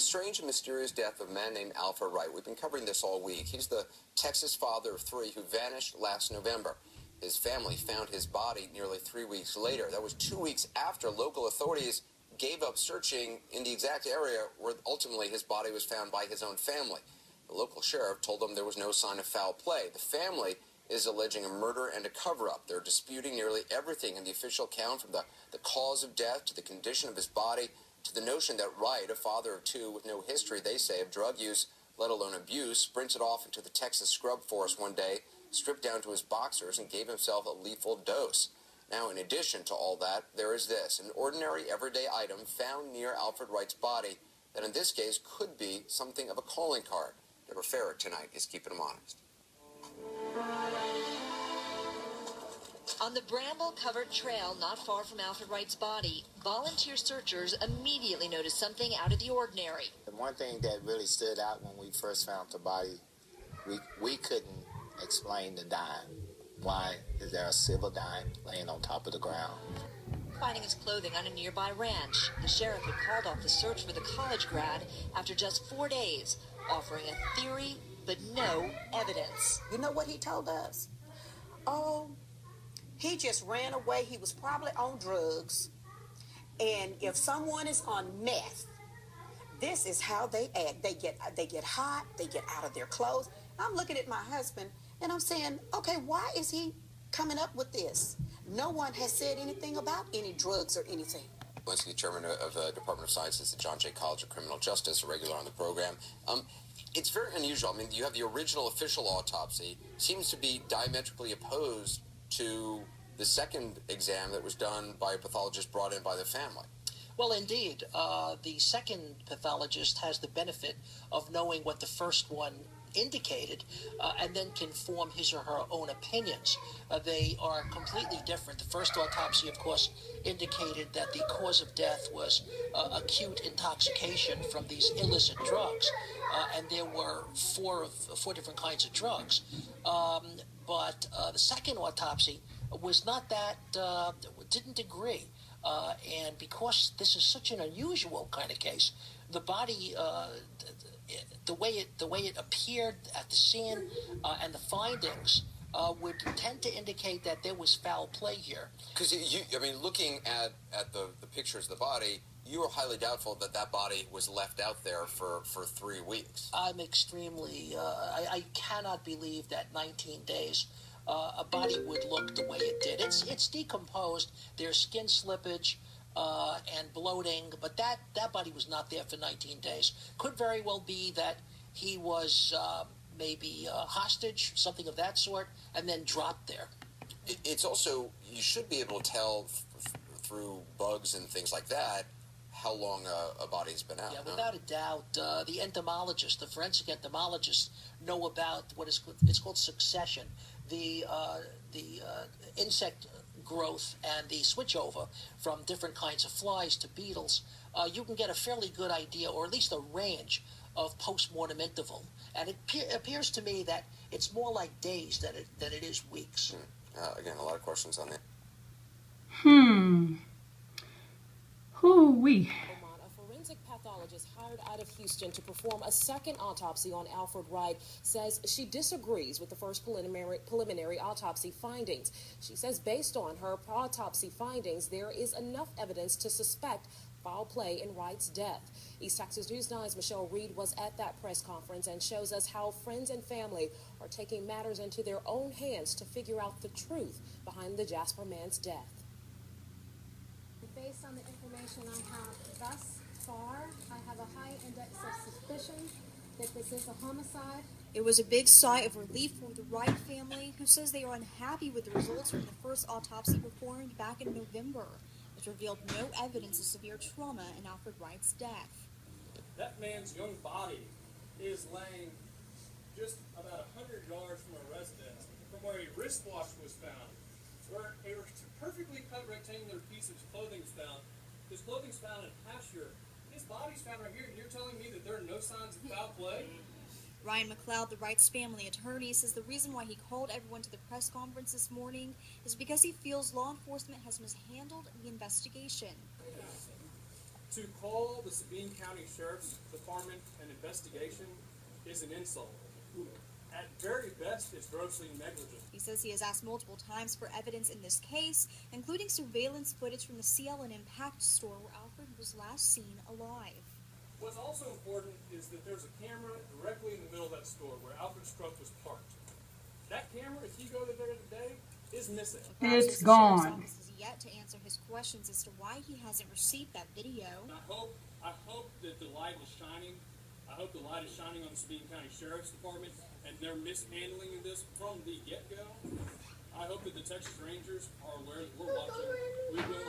the strange and mysterious death of a man named Alfred Wright. We've been covering this all week. He's the Texas father of three who vanished last November. His family found his body nearly 3 weeks later. That was 2 weeks after local authorities gave up searching in the exact area where ultimately his body was found by his own family. The local sheriff told them there was no sign of foul play. The family is alleging a murder and a cover-up. They're disputing nearly everything in the official account, from the cause of death to the condition of his body to the notion that Wright, a father of two with no history, they say, of drug use, let alone abuse, sprinted off into the Texas scrub forest one day, stripped down to his boxers, and gave himself a lethal dose. Now, in addition to all that, there is this, an ordinary, everyday item found near Alfred Wright's body that in this case could be something of a calling card. Deborah Farrick tonight is keeping him honest. On the bramble-covered trail not far from Alfred Wright's body, volunteer searchers immediately noticed something out of the ordinary. The one thing that really stood out when we first found the body, we couldn't explain the dime. Why is there a silver dime laying on top of the ground? Finding his clothing on a nearby ranch, the sheriff had called off the search for the college grad after just 4 days, offering a theory but no evidence. You know what he told us? Oh, he just ran away. He was probably on drugs. And if someone is on meth, this is how they act. They get hot. They get out of their clothes. I'm looking at my husband, and I'm saying, okay, why is he coming up with this? No one has said anything about any drugs or anything. Winsky, chairman of the Department of Sciences at John Jay College of Criminal Justice, a regular on the program. It's very unusual. I mean, you have the original official autopsy, seems to be diametrically opposed to the second exam that was done by a pathologist brought in by the family. Well, indeed. The second pathologist has the benefit of knowing what the first one indicated and then can form his or her own opinions. They are completely different. The first autopsy, of course, indicated that the cause of death was acute intoxication from these illicit drugs, and there were four different kinds of drugs. But the second autopsy was not that, didn't agree. And because this is such an unusual kind of case, the body, the way it appeared at the scene and the findings would tend to indicate that there was foul play here. Because I mean, looking at the pictures of the body, you were highly doubtful that that body was left out there for 3 weeks. I'm extremely, I cannot believe that 19 days a body would look the way it did. It's decomposed. There's skin slippage and bloating, but that body was not there for 19 days. Could very well be that he was maybe hostage, something of that sort, and then dropped there. It's also, you should be able to tell through bugs and things like that how long a body's been out. Yeah, without a doubt. The entomologists, the forensic entomologists, know about what is called succession, the insect growth and the switchover from different kinds of flies to beetles. You can get a fairly good idea, or at least a range, of post-mortem interval. And it appears to me that it's more like days than it is weeks. Again, a lot of questions on that. Hoo-wee. A forensic pathologist hired out of Houston to perform a second autopsy on Alfred Wright says she disagrees with the first preliminary autopsy findings. She says based on her autopsy findings, there is enough evidence to suspect foul play in Wright's death. East Texas News 9's Michelle Reed was at that press conference and shows us how friends and family are taking matters into their own hands to figure out the truth behind the Jasper man's death. Based on the information I have thus far, I have a high index of suspicion that this is a homicide. It was a big sigh of relief for the Wright family, who says they are unhappy with the results from the first autopsy performed back in November, which revealed no evidence of severe trauma in Alfred Wright's death. That man's young body is laying just about 100 yards from a residence, from where a wristwatch was found, where a perfectly cut rectangular piece of clothing is found. His clothing's found in pasture. His body's found right here, and you're telling me that there are no signs of foul play? Ryan McLeod, the Wrights family attorney, says the reason why he called everyone to the press conference this morning is because he feels law enforcement has mishandled the investigation. To call the Sabine County Sheriff's Department an investigation is an insult. At very best, it's grossly negligent. He says he has asked multiple times for evidence in this case, including surveillance footage from the CL and Impact store where Alfred was last seen alive. What's also important is that there's a camera directly in the middle of that store where Alfred's truck was parked. That camera, if you go there today, is missing. It's gone. The sheriff's office has yet to answer his questions as to why he hasn't received that video. I hope that the light is shining. I hope the light is shining on the Sabine County Sheriff's Department and their mishandling of this from the get-go. I hope that the Texas Rangers are aware that we're watching. We will